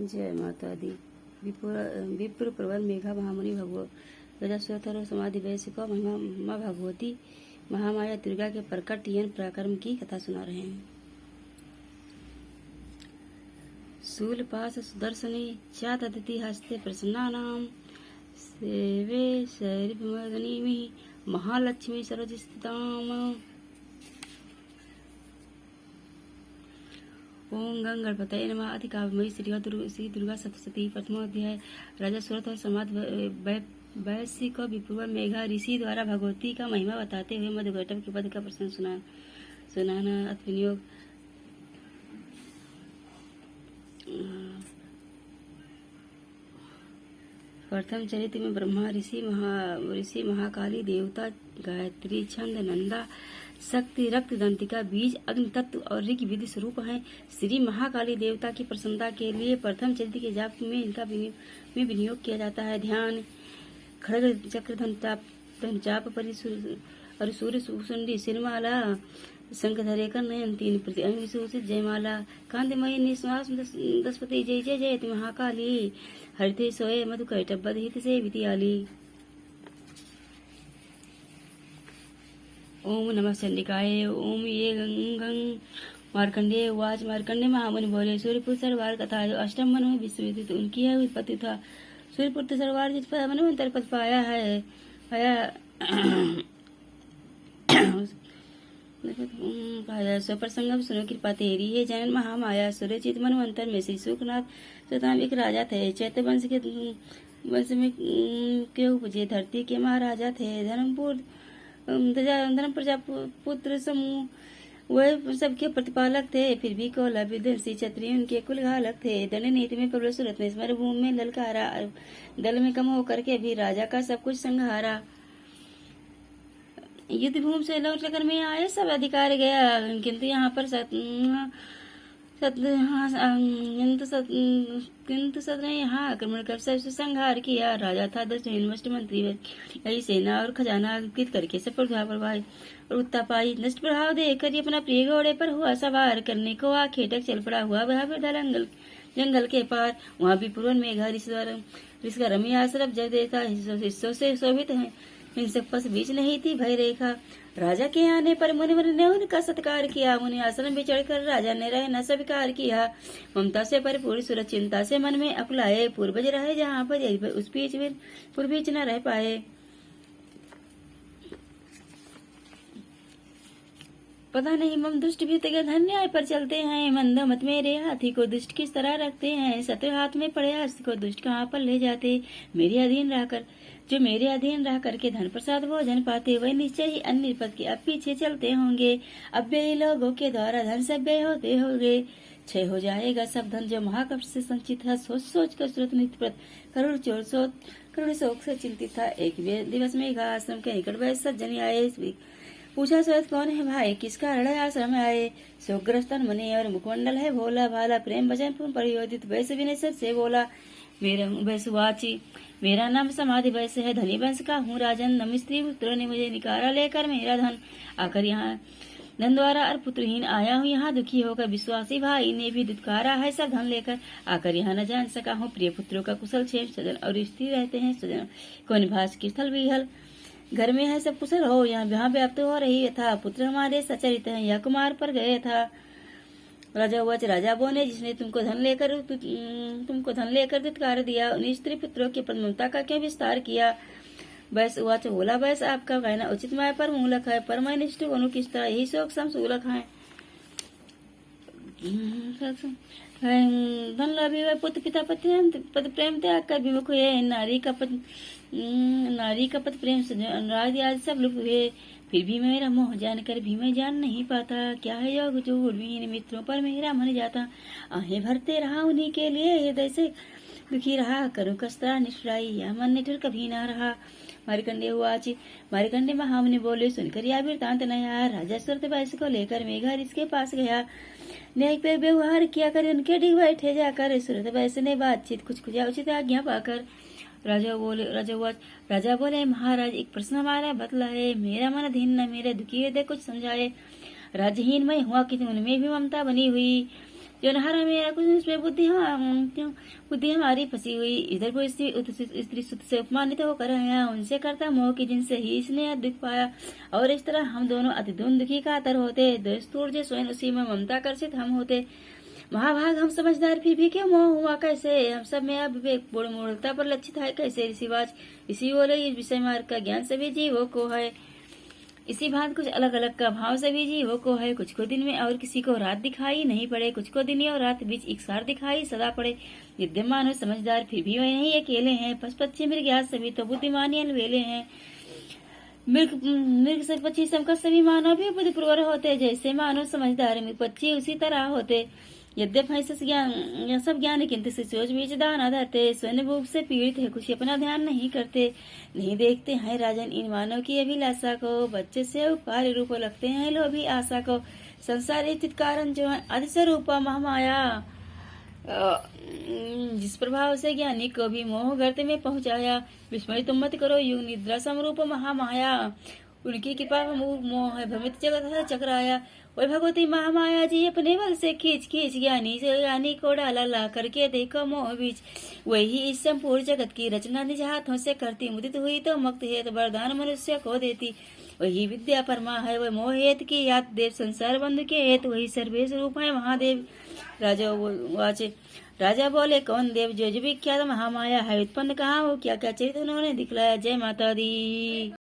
जय माता दी। विप्र प्रबल मेघा महामुनि भगवत राजा सुरथर समाधि वैश्य को महिमा माँ भगवती महामाया दुर्गा के प्रकट यन पराक्रम की कथा सुना रहे हैं। शूलपाश सुदर्शनी चात अदिति हस्ते प्रसन्नानाम सेवे शरीरमग्नि महालक्ष्मी सरोज स्थिताम। ओम गंग गणपतये नमः। अति काव्यमयी श्री दुर्गा सप्तशती प्रथमोध्याय। राजा सुरथ और समाध वैश्य को विप्र मेघा ऋषि द्वारा भगवती का महिमा बताते हुए मधुघटम के पद का प्रश्न सुनाना। अत्विनियोग प्रथम चरित्र में ब्रह्मा ऋषि महाकाली देवता गायत्री छंद नंदा शक्ति रक्त दंतिका बीज अग्नि तत्व और ऋग विधि स्वरूप हैं। श्री महाकाली देवता की प्रसन्नता के लिए प्रथम चरित्र के जाप में इनका विनियोग किया जाता है। ध्यान खड़ग चक्र धन चाप और सूर्य सुंडी सिरमाला शंख धरे कर नयन तीन प्रति अंग विशोषित जयमाला कांतिमयी निश्वास दशपति जय जय जय महाकाली हरिते सोए मधुकैटभ हित से वितियाली। ओम नमः चंडिकाय। ओम ये गंग मार्कंडेय उवाच। मार्कंडेय महामुनि बोले, सूर्यपुत्र सरवार कथा जो अष्टम मन में विश्वविदित उनकी है उत्पत्ति था। सूर्यपुत्र सरवार जिस पर मनवंतर पद पाया है स्वप्रसंगम सुनो कृपा तेरी है। जनन महामाया सुरचित मनवंतर में श्री सुखनाथ सतनाम एक राजा थे। चैत्य वंश में के उपजे धरती के महाराजा थे। धर्म प्रजापुत्र समूह वह सबके प्रतिपालक थे। फिर भी कौला विध्वंसी क्षत्रिय उनके कुल घालक थे। दंड नीति में प्रबल सूरत ने स्मर भूमि में ललकारा। दल में कम होकर के भी राजा का सब कुछ संहारा। युद्ध भूमि से लौट कर में आए सब अधिकार गया। किंतु यहाँ पर किंतु सत ने यहाँ आक्रमण कर सबसे संहार किया। राजा था नष्ट मंत्री यही सेना और खजाना अंकित करके सब प्रभाव और उत्ता पाई। नष्ट प्रभाव देकर ये अपना प्रिय घोड़े पर हुआ सवार करने को खेटक चल पड़ा हुआ। वह जंगल के पार वहाँ भी पूर्व मेघा ऋषि का रमी आश्रम जब देता हिस्सों से शोभित है। हिंसक पस बीच नहीं थी भय रेखा। राजा के आने पर मुनिवर ने उनका सत्कार किया। मुनि आश्रम में चढ़कर राजा ने रहना स्वीकार किया। ममता से परिपूर्ण सूरज चिंता से मन में अकुलाए। पूर्वज रहे जहाँ पर उस बीच न रह पाए। पता नहीं मम दुष्ट भी धन न्याय पर चलते हैं। मंद मत मेरे हाथी को दुष्ट किस तरह रखते हैं। सत्य हाथ में पड़े हस्त को दुष्ट कहाँ पर ले जाते। मेरे अधीन रहकर जो मेरे अधीन रह करके धन प्रसाद भोजन पाते वही निश्चय ही अन्य पद के अब पीछे चलते होंगे। अव्ययी लोगों के द्वारा धन से व्यय होते होंगे। क्षय हो जाएगा सब धन जो महाकष्ट से संचित था। सोच कर सूरत नित्य करोड़ शोक से चिंतित था। एक दिवस में आश्रम के निकट वह सज्जन आए। पूछा स्वयं कौन है भाई, किस कारण आश्रम में आए। शोकग्रस्त मुनि और मुखमंडल है भोला भाला। प्रेम भजन परियोजित वैसे विनय से बोला। वैसुवाची मेरा नाम समाधि वैसे है। धनी वंश का हूँ राजन। नम स्त्री पुत्रों ने मुझे निकारा लेकर मेरा धन आकर यहाँ धन द्वारा और पुत्रहीन आया हूँ यहाँ दुखी होकर। विश्वासी भाई ने भी दुत्कारा है सब धन लेकर आकर यहाँ न जान सका हूँ। प्रिय पुत्रों का कुशल क्षेम सजन और स्त्री रहते हैं सजन को निभास की स्थल विहल। घर में है सब कुशल हो यहाँ व्याप्त हो रही था। पुत्र हमारे सचरित है यह कुमार पर गए था। राजा वच राजा बोले, जिसने तुमको धन लेकर दुत्कार दिया उन स्त्री पुत्रों की ममता का क्यों विस्तार किया। वैस उवाच बोला, वैस आपका कहना उचित माया पर मूलक है। पर मैं निष्ठ बनूं किस तरह यही शोक समसूलक है। धन लाभी वह पुत्र पिता पद प्रेम त्याग कर विमुख हुए। नारी का पद प्रेम अनुराग आदि सब लुप्त हुए। फिर भी मेरा मोह जानकर भी मैं जान नहीं पाता। क्या है योग जो उर्वीन मित्रों पर मेरा मन जाता। आहें भरते रहा उन्हीं के लिए हृदय से दुखी रहा। करूं कस्तरा निष्ठुराई यह मन निठुर कभी ना रहा। मार्कंडेय हुआच। मार्कंडेय महामुनि बोले, सुनकर यह वृतांत नया। राजा सुरथ वैश्य को लेकर मेघा ऋषि के पास गया। न्याय पे व्यवहार किया कर उनके डिग बैठे जाकर। सुरथ वैश्य ने बातचीत कुछ उचित आज्ञा पाकर राजा बोले महाराज एक प्रश्न हमारा बतलाए। मेरा मन अधीन न मेरे दुखी हृदय कुछ समझाए। राज्यहीन मैं हुआ कि उनमें भी ममता बनी हुई। जो नहर में कुछ उसमें बुद्धि हमारी फंसी हुई। इधर कोई स्त्री सुत से अपमानित होकर आया, उनसे करता मोह की जिनसे ही इसने दुख पाया। और इस तरह हम दोनों अति दुखी कातर होते, दस्तूर जे स्वयं उसी में ममता कर्षित हम होते। महाभाग हम समझदार फिर भी क्यों मोह हुआ कैसे, हम सब में अब विवेक पूर्ण मूर्खता पर लक्षित है कैसे। ऋषिवाच इसी बोले, इस विषय मार्ग का ज्ञान सभी जीवों को है, इसी भांति कुछ अलग अलग का भाव सभी जीवों को है। कुछ को दिन में और किसी को रात दिखाई नहीं पड़े, कुछ को दिन और रात बीच एक सार दिखाई सदा पड़े। विद्यमान और समझदार फिर भी वह नहीं अकेले हैं, पशु पक्षी मृग सभी तो बुद्धिमानी अलवेले हैं। मृग से पक्षी सबका सभी मानव भी बुद्धिपूर्वक होते, जैसे मानव समझदार मृग पक्षी उसी तरह होते। यद्यप है सब ज्ञान किंतु सोच बीच दाना धरते, स्वयं भूख से पीड़ित है कुछ अपना ध्यान नहीं करते। नहीं देखते हैं राजन इन मानव की अभिलाषा को, बच्चे से उपकार रूप लगते हैं लोभी आशा को। संसार स्थित कारण जो है आदि स्वरूप महामाया, जिस प्रभाव से ज्ञानी को भी मोह गर्त में पहुंचाया। विस्मय तुम मत करो युग निद्रा समरूप महामाया, उनकी कृपा मोह भ्रमित जगत चकराया। वही भगवती महामाया जी अपने बल से खींच ज्ञानी से ज्ञानी को डाला ला करके देखो मोह बीच। वही इस संपूर्ण जगत की रचना निज हाथों से करती, मुदित हुई तो मुक्त हेत वरदान मनुष्य को देती। वही विद्या परमा है वह मोह हेत की यात देव, संसार बंधु के हेत वही सर्वेश रूप है महादेव। राजा बोले कौन देव जो विख्यात महामाया है, उत्पन्न कहाँ हो क्या क्या चरित्र उन्होंने दिखलाया। जय माता दी।